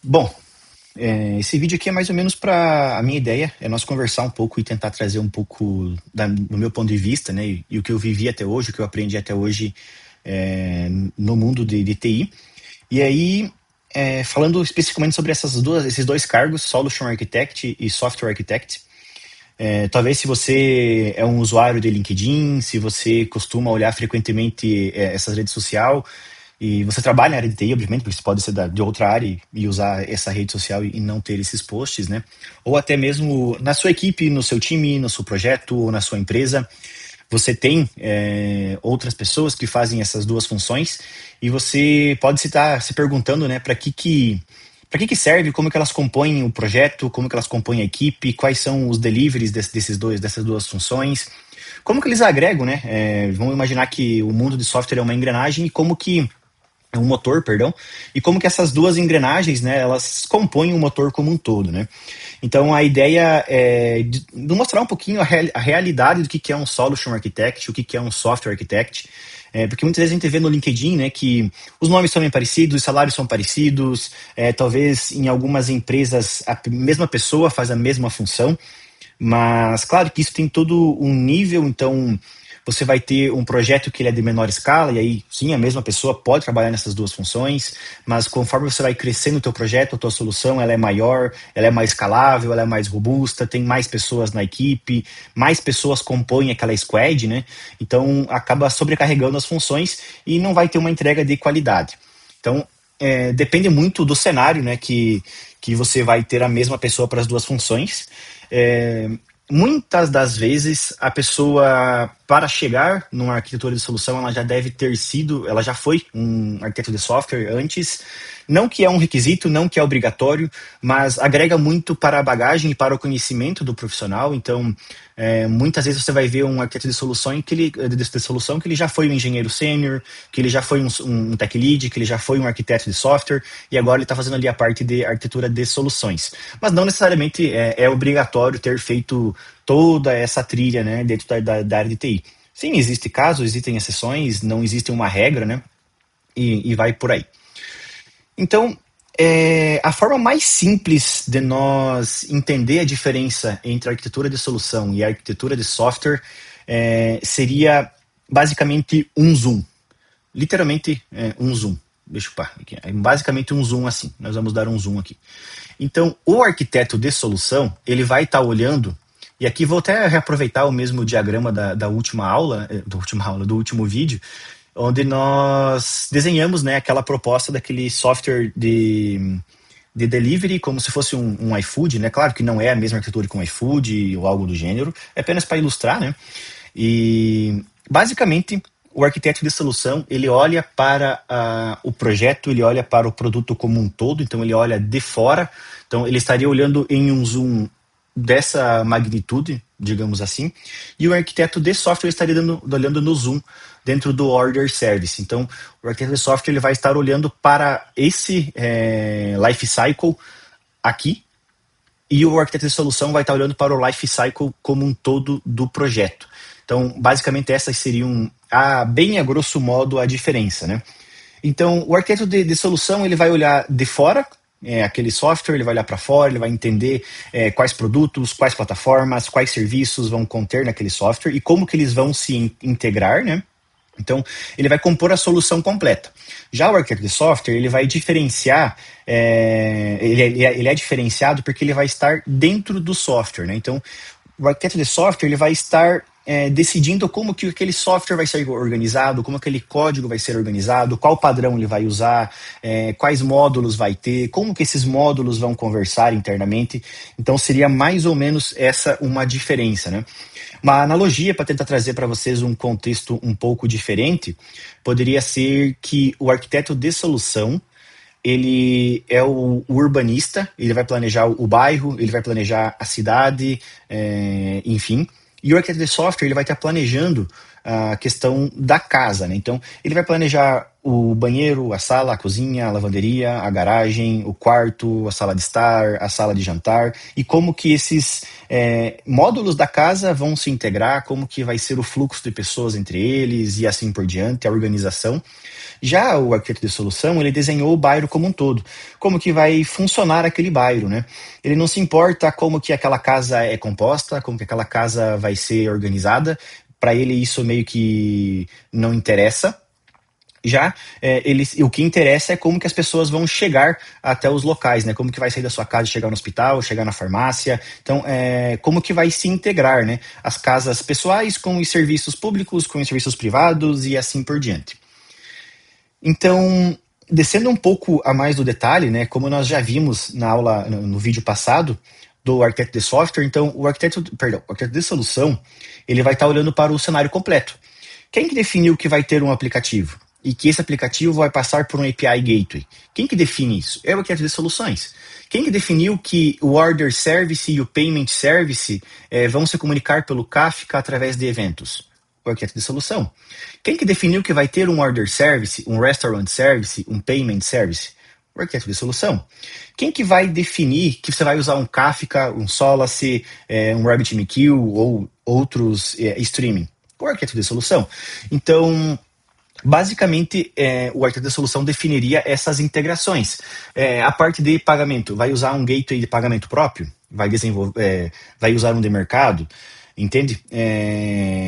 Bom, esse vídeo aqui é mais ou menos para a minha ideia é nós conversar um pouco e tentar trazer um pouco do meu ponto de vista, né, e o que eu vivi até hoje, o que eu aprendi até hoje no mundo de TI. E aí, falando especificamente sobre esses dois cargos, Solution Architect e Software Architect. Talvez se você é um usuário de LinkedIn, se você costuma olhar frequentemente essas redes sociais e você trabalha na área de TI, obviamente, porque você pode ser de outra área e usar essa rede social e não ter esses posts, né? Ou até mesmo na sua equipe, no seu time, no seu projeto ou na sua empresa, você tem outras pessoas que fazem essas duas funções e você pode estar se perguntando, né, para que serve, como que elas compõem o projeto, como que elas compõem a equipe, quais são os deliveries dessas duas funções, como que eles agregam, né? Vamos imaginar que o mundo de software é uma engrenagem e como que é um motor, perdão, e como que essas duas engrenagens, né, elas compõem o motor como um todo, né? Então a ideia é de mostrar um pouquinho a realidade do que é um Solution Architect, o que é um Software Architect, porque muitas vezes a gente vê no LinkedIn, né, que os nomes são bem parecidos, os salários são parecidos, talvez em algumas empresas a mesma pessoa faz a mesma função, mas claro que isso tem todo um nível, então você vai ter um projeto que ele é de menor escala, e aí sim, a mesma pessoa pode trabalhar nessas duas funções, mas conforme você vai crescendo o teu projeto, a tua solução ela é maior, ela é mais escalável, ela é mais robusta, tem mais pessoas na equipe, mais pessoas compõem aquela squad, né? Então acaba sobrecarregando as funções e não vai ter uma entrega de qualidade. Então, depende muito do cenário, né, que você vai ter a mesma pessoa para as duas funções. É, Muitas das vezes a pessoa, para chegar numa arquitetura de solução, ela já foi um arquiteto de software antes, não que é um requisito, não que é obrigatório, mas agrega muito para a bagagem e para o conhecimento do profissional. Então, muitas vezes você vai ver um arquiteto de solução que ele já foi um engenheiro sênior, que ele já foi um tech lead, que ele já foi um arquiteto de software, e agora ele está fazendo ali a parte de arquitetura de soluções. Mas não necessariamente é obrigatório ter feito toda essa trilha, né, dentro da área de TI. Sim, existe casos, existem exceções, não existe uma regra, né, e vai por aí. Então, a forma mais simples de nós entender a diferença entre a arquitetura de solução e a arquitetura de software seria basicamente um zoom. Literalmente um zoom. Deixa eu pá, aqui. É basicamente um zoom assim. Nós vamos dar um zoom aqui. Então, o arquiteto de solução, ele vai estar olhando, e aqui vou até reaproveitar o mesmo diagrama da última aula, do último vídeo, onde nós desenhamos, né, aquela proposta daquele software de delivery como se fosse um iFood, né? Claro que não é a mesma arquitetura que um iFood ou algo do gênero, é apenas para ilustrar, né? E basicamente o arquiteto de solução ele olha para o projeto, ele olha para o produto como um todo, então ele olha de fora, então ele estaria olhando em um zoom dessa magnitude, digamos assim, e o arquiteto de software estaria olhando no zoom dentro do order service. Então, o arquiteto de software ele vai estar olhando para esse life cycle aqui, e o arquiteto de solução vai estar olhando para o life cycle como um todo do projeto. Então, basicamente, essas seriam, bem a grosso modo, a diferença, né? Então, o arquiteto de solução ele vai olhar de fora, aquele software, ele vai olhar para fora, ele vai entender quais produtos, quais plataformas, quais serviços vão conter naquele software e como que eles vão se integrar, né? Então, ele vai compor a solução completa. Já o arquiteto de software, ele vai diferenciar, ele é diferenciado porque ele vai estar dentro do software, né? Então, o arquiteto de software, ele vai estar decidindo como que aquele software vai ser organizado, como aquele código vai ser organizado, qual padrão ele vai usar, quais módulos vai ter, como que esses módulos vão conversar internamente. Então, seria mais ou menos essa uma diferença, né? Uma analogia para tentar trazer para vocês um contexto um pouco diferente poderia ser que o arquiteto de solução ele é o urbanista, ele vai planejar o bairro, ele vai planejar a cidade, enfim. E o arquiteto de software ele vai estar planejando a questão da casa, né? Então, ele vai planejar o banheiro, a sala, a cozinha, a lavanderia, a garagem, o quarto, a sala de estar, a sala de jantar, e como que esses módulos da casa vão se integrar, como que vai ser o fluxo de pessoas entre eles e assim por diante, a organização. Já o arquiteto de solução, ele desenhou o bairro como um todo, como que vai funcionar aquele bairro, né? Ele não se importa como que aquela casa é composta, como que aquela casa vai ser organizada, para ele isso meio que não interessa. Já o que interessa é como que as pessoas vão chegar até os locais, né? Como que vai sair da sua casa, chegar no hospital, chegar na farmácia. Então, como que vai se integrar, né? As casas pessoais com os serviços públicos, com os serviços privados e assim por diante. Então, descendo um pouco a mais do detalhe, né, como nós já vimos na aula, no vídeo passado, do arquiteto de software, então o arquiteto de solução, ele vai estar olhando para o cenário completo. Quem que definiu que vai ter um aplicativo? E que esse aplicativo vai passar por um API Gateway? Quem que define isso? É o arquiteto de soluções. Quem que definiu que o Order Service e o Payment Service vão se comunicar pelo Kafka através de eventos? O arquiteto de solução. Quem que definiu que vai ter um Order Service, um Restaurant Service, um Payment Service? O arquiteto de solução. Quem que vai definir que você vai usar um Kafka, um Solace, um RabbitMQ ou outros streaming? O arquiteto de solução. Então, basicamente, o arquiteto de solução definiria essas integrações. A parte de pagamento, vai usar um gateway de pagamento próprio? Vai usar um de mercado? Entende?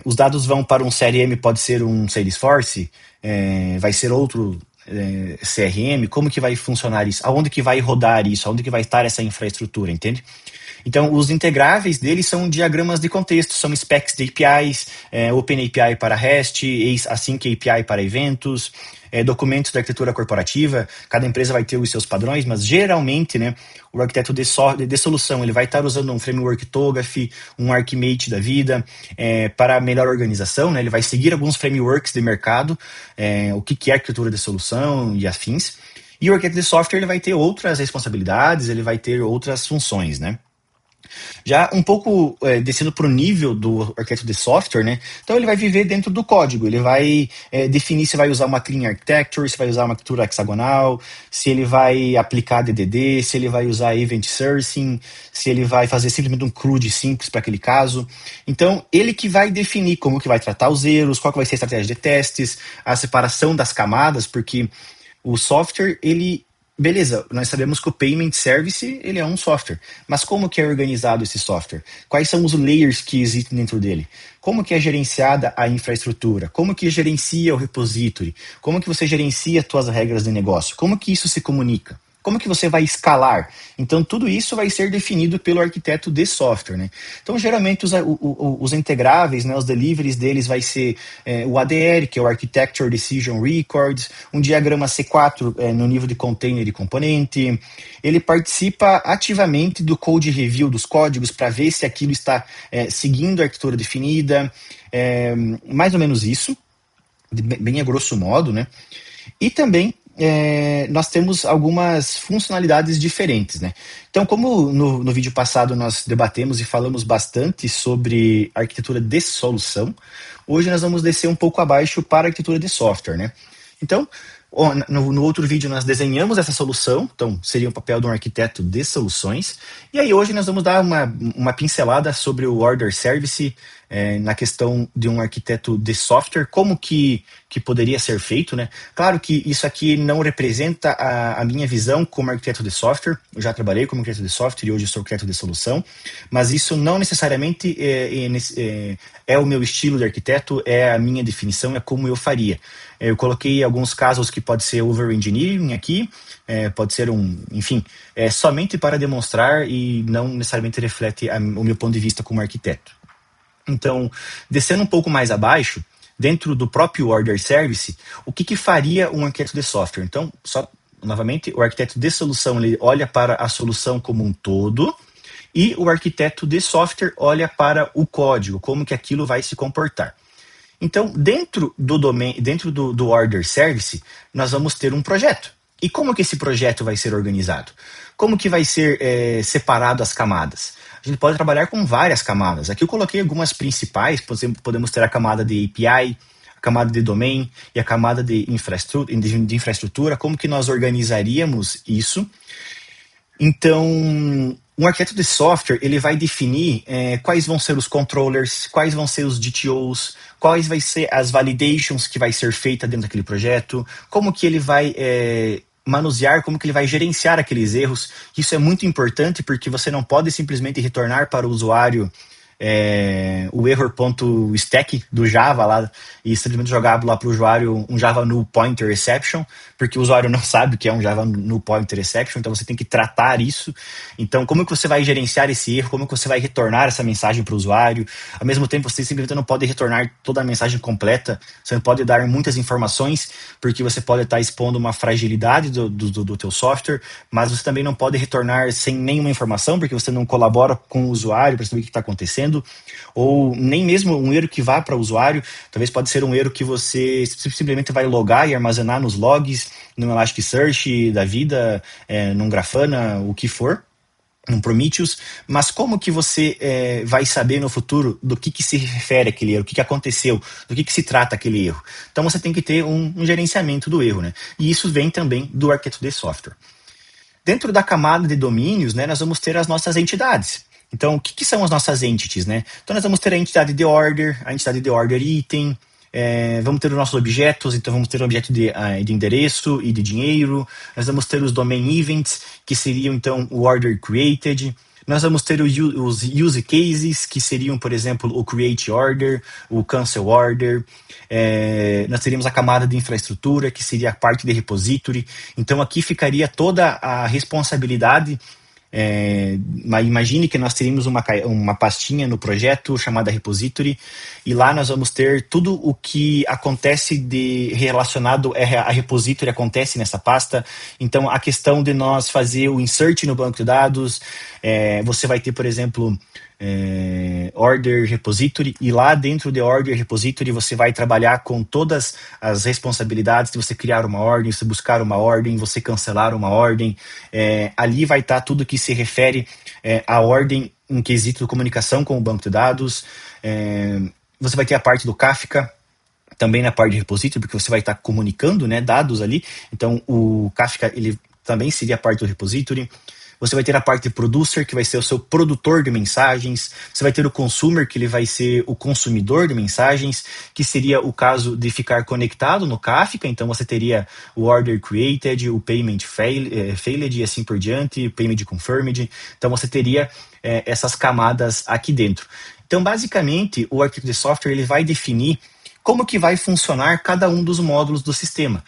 Os dados vão para um CRM, pode ser um Salesforce, vai ser outro CRM, como que vai funcionar isso? Aonde que vai rodar isso? Aonde que vai estar essa infraestrutura, entende? Então, os integráveis deles são diagramas de contexto, são specs de APIs, OpenAPI para REST, Async API para eventos, documentos da arquitetura corporativa. Cada empresa vai ter os seus padrões, mas geralmente, né, o arquiteto de solução ele vai estar usando um framework TOGAF, um Archimate da vida, para melhor organização. Né, ele vai seguir alguns frameworks de mercado, o que é arquitetura de solução e afins. E o arquiteto de software ele vai ter outras responsabilidades, ele vai ter outras funções, né? Já um pouco descendo para o nível do arquiteto de software, né? Então ele vai viver dentro do código, ele vai definir se vai usar uma clean architecture, se vai usar uma arquitetura hexagonal, se ele vai aplicar DDD, se ele vai usar event sourcing, se ele vai fazer simplesmente um CRUD simples para aquele caso. Então ele que vai definir como que vai tratar os erros, qual que vai ser a estratégia de testes, a separação das camadas, porque o software, ele beleza, nós sabemos que o Payment Service ele é um software, mas como que é organizado esse software? Quais são os layers que existem dentro dele? Como que é gerenciada a infraestrutura? Como que gerencia o repository? Como que você gerencia as suas regras de negócio? Como que isso se comunica? Como que você vai escalar? Então, tudo isso vai ser definido pelo arquiteto de software, né? Então, geralmente, os integráveis, né, os deliveries deles vai ser o ADR, que é o Architecture Decision Records, um diagrama C4 no nível de container e componente. Ele participa ativamente do code review dos códigos para ver se aquilo está seguindo a arquitetura definida. Mais ou menos isso, bem a grosso modo, né? E também nós temos algumas funcionalidades diferentes, né? Então, como no vídeo passado nós debatemos e falamos bastante sobre arquitetura de solução, hoje nós vamos descer um pouco abaixo para a arquitetura de software, né? Então, no outro vídeo nós desenhamos essa solução, então seria o papel de um arquiteto de soluções, e aí hoje nós vamos dar uma pincelada sobre o Order Service, na questão de um arquiteto de software, como que poderia ser feito, né? Claro que isso aqui não representa a minha visão como arquiteto de software, eu já trabalhei como arquiteto de software e hoje sou arquiteto de solução, mas isso não necessariamente é o meu estilo de arquiteto, é a minha definição, é como eu faria. Eu coloquei alguns casos que pode ser over-engineering aqui, pode ser enfim, somente para demonstrar e não necessariamente reflete o meu ponto de vista como arquiteto. Então, descendo um pouco mais abaixo, dentro do próprio Order Service, o que faria um arquiteto de software? Então, novamente, o arquiteto de solução ele olha para a solução como um todo, e o arquiteto de software olha para o código, como que aquilo vai se comportar. Então, dentro do Order Service, nós vamos ter um projeto. E como que esse projeto vai ser organizado? Como que vai ser separado as camadas? A gente pode trabalhar com várias camadas. Aqui eu coloquei algumas principais, podemos ter a camada de API, a camada de domain e a camada de infraestrutura, como que nós organizaríamos isso. Então, um arquiteto de software, ele vai definir quais vão ser os controllers, quais vão ser os DTOs, quais vai ser as validations que vai ser feita dentro daquele projeto, como que ele vai manusear, como que ele vai gerenciar aqueles erros. Isso é muito importante porque você não pode simplesmente retornar para o usuário o error.stack do Java lá e simplesmente jogar lá para o usuário um Java null pointer exception, porque o usuário não sabe o que é um Java null pointer exception, então você tem que tratar isso. Então, como que você vai gerenciar esse erro? Como que você vai retornar essa mensagem para o usuário? Ao mesmo tempo, você simplesmente não pode retornar toda a mensagem completa, você não pode dar muitas informações, porque você pode estar expondo uma fragilidade do teu software, mas você também não pode retornar sem nenhuma informação, porque você não colabora com o usuário para saber o que está acontecendo, ou nem mesmo um erro que vá para o usuário. Talvez pode ser um erro que você simplesmente vai logar e armazenar nos logs, no Elasticsearch da vida, num Grafana, o que for, num Prometheus, mas como que você vai saber no futuro do que se refere aquele erro, o que aconteceu, do que se trata aquele erro? Então você tem que ter um gerenciamento do erro, né? E isso vem também do arquiteto de software. Dentro da camada de domínios, né, nós vamos ter as nossas entidades. Então, o que são as nossas entities, né? Então, nós vamos ter a entidade de order, a entidade de order item, vamos ter os nossos objetos, então vamos ter o objeto de endereço e de dinheiro, nós vamos ter os domain events, que seriam, então, o order created, nós vamos ter os use cases, que seriam, por exemplo, o create order, o cancel order, nós teríamos a camada de infraestrutura, que seria a parte de repository. Então, aqui ficaria toda a responsabilidade. Imagine que nós teríamos uma pastinha no projeto chamada repository, e lá nós vamos ter tudo o que acontece relacionado a repository acontece nessa pasta. Então, a questão de nós fazer o insert no banco de dados, você vai ter, por exemplo, order repository, e lá dentro de order repository você vai trabalhar com todas as responsabilidades de você criar uma ordem, você buscar uma ordem, você cancelar uma ordem. Ali vai estar tudo que se refere à ordem em quesito de comunicação com o banco de dados. Você vai ter a parte do Kafka também na parte de repository, porque você vai estar comunicando, né, dados ali. Então o Kafka ele também seria a parte do repository. Você vai ter a parte de producer, que vai ser o seu produtor de mensagens. Você vai ter o consumer, que ele vai ser o consumidor de mensagens, que seria o caso de ficar conectado no Kafka. Então você teria o order created, o payment failed e assim por diante, payment confirmed. Então você teria essas camadas aqui dentro. Então basicamente o arquiteto de software ele vai definir como que vai funcionar cada um dos módulos do sistema.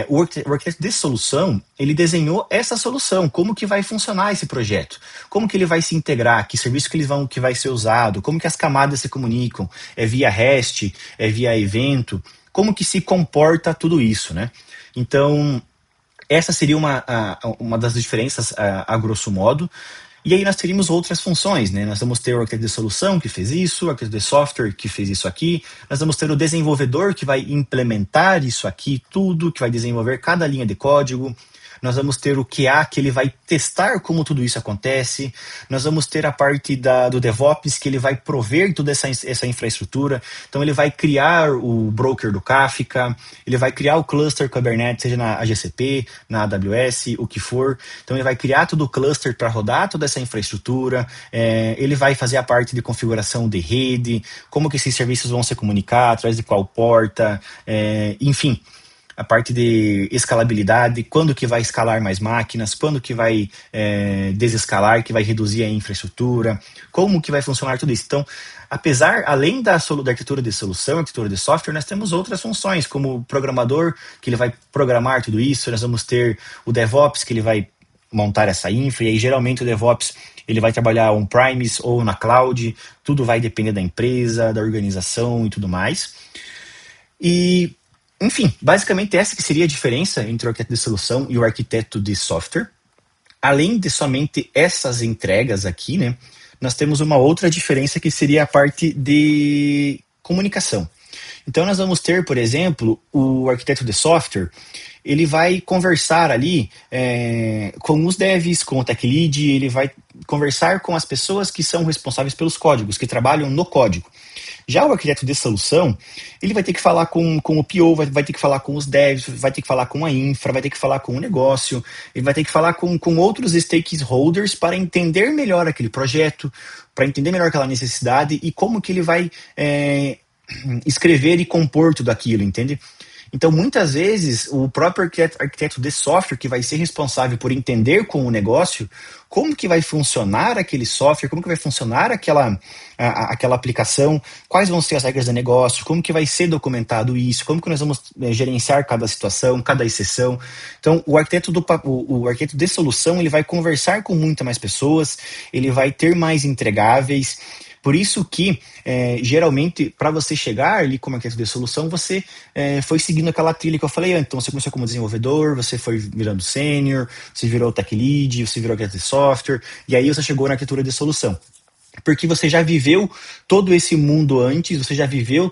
O arquiteto de solução, ele desenhou essa solução, como que vai funcionar esse projeto, como que ele vai se integrar, que serviço que vai ser usado, como que as camadas se comunicam, via REST, via evento, como que se comporta tudo isso, né? Então, essa seria uma das diferenças a grosso modo. E aí nós teríamos outras funções, né? Nós vamos ter o arquiteto de solução que fez isso, o arquiteto de software que fez isso aqui, nós vamos ter o desenvolvedor que vai implementar isso aqui, tudo, que vai desenvolver cada linha de código. Nós vamos ter o QA, que ele vai testar como tudo isso acontece. Nós vamos ter a parte do DevOps, que ele vai prover toda essa infraestrutura. Então, ele vai criar o broker do Kafka, ele vai criar o cluster Kubernetes, seja na GCP, na AWS, o que for. Então, ele vai criar todo o cluster para rodar toda essa infraestrutura. Ele vai fazer a parte de configuração de rede, como que esses serviços vão se comunicar, através de qual porta, enfim. A parte de escalabilidade, quando que vai escalar mais máquinas, quando que vai desescalar, que vai reduzir a infraestrutura, como que vai funcionar tudo isso. Então, além da arquitetura de solução, arquitetura de software, nós temos outras funções, como o programador, que ele vai programar tudo isso, nós vamos ter o DevOps, que ele vai montar essa infra, e aí geralmente o DevOps ele vai trabalhar on-premise ou na cloud, tudo vai depender da empresa, da organização e tudo mais. E enfim, basicamente essa que seria a diferença entre o arquiteto de solução e o arquiteto de software. Além de somente essas entregas aqui, né, nós temos uma outra diferença que seria a parte de comunicação. Então nós vamos ter, por exemplo, o arquiteto de software, ele vai conversar ali com os devs, com o tech lead, ele vai conversar com as pessoas que são responsáveis pelos códigos, que trabalham no código. Já o arquiteto de solução, ele vai ter que falar com o PO, vai ter que falar com os devs, vai ter que falar com a infra, vai ter que falar com o negócio, ele vai ter que falar com outros stakeholders para entender melhor aquele projeto, para entender melhor aquela necessidade e como que ele vai escrever e compor tudo aquilo, entende? Então, muitas vezes, o próprio arquiteto de software que vai ser responsável por entender com o negócio como que vai funcionar aquele software, como que vai funcionar aquela aplicação, quais vão ser as regras do negócio, como que vai ser documentado isso, como que nós vamos gerenciar cada situação, cada exceção. Então, o arquiteto de solução, ele vai conversar com muitas mais pessoas, ele vai ter mais entregáveis. Por isso que, geralmente, para você chegar ali como arquiteto de solução, você foi seguindo aquela trilha que eu falei antes. Então, você começou como desenvolvedor, você foi virando sênior, você virou tech lead, você virou arquiteto de software, e aí você chegou na arquitetura de solução. Porque você já viveu todo esse mundo antes, você já viveu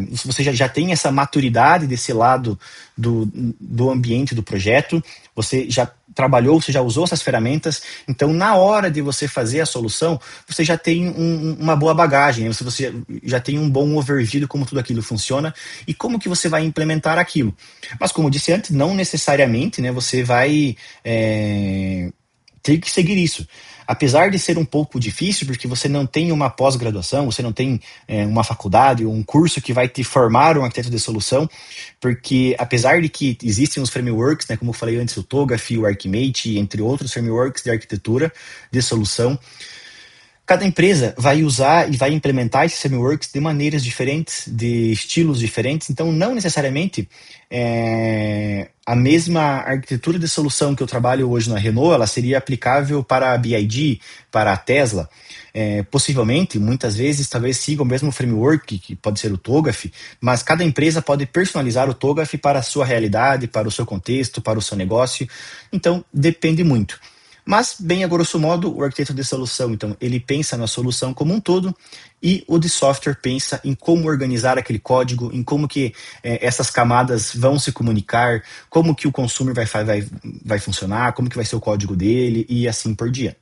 você já tem essa maturidade desse lado do ambiente do projeto, você já trabalhou, você já usou essas ferramentas, então na hora de você fazer a solução, você já tem uma boa bagagem, né? Você já tem um bom overview de como tudo aquilo funciona e como que você vai implementar aquilo. Mas como eu disse antes, não necessariamente, né, você vai ter que seguir isso. Apesar de ser um pouco difícil, porque você não tem uma pós-graduação, você não tem uma faculdade, um curso que vai te formar um arquiteto de solução, porque apesar de que existem os frameworks, né, como eu falei antes, o TOGAF, o Archimate, entre outros frameworks de arquitetura de solução, cada empresa vai usar e vai implementar esses frameworks de maneiras diferentes, de estilos diferentes, então não necessariamente a mesma arquitetura de solução que eu trabalho hoje na Renault, ela seria aplicável para a BYD, para a Tesla. Possivelmente, muitas vezes, talvez siga o mesmo framework, que pode ser o TOGAF, mas cada empresa pode personalizar o TOGAF para a sua realidade, para o seu contexto, para o seu negócio, então depende muito. Mas, bem a grosso modo, o arquiteto de solução, então, ele pensa na solução como um todo e o de software pensa em como organizar aquele código, em como que essas camadas vão se comunicar, como que o consumer vai funcionar, como que vai ser o código dele e assim por diante.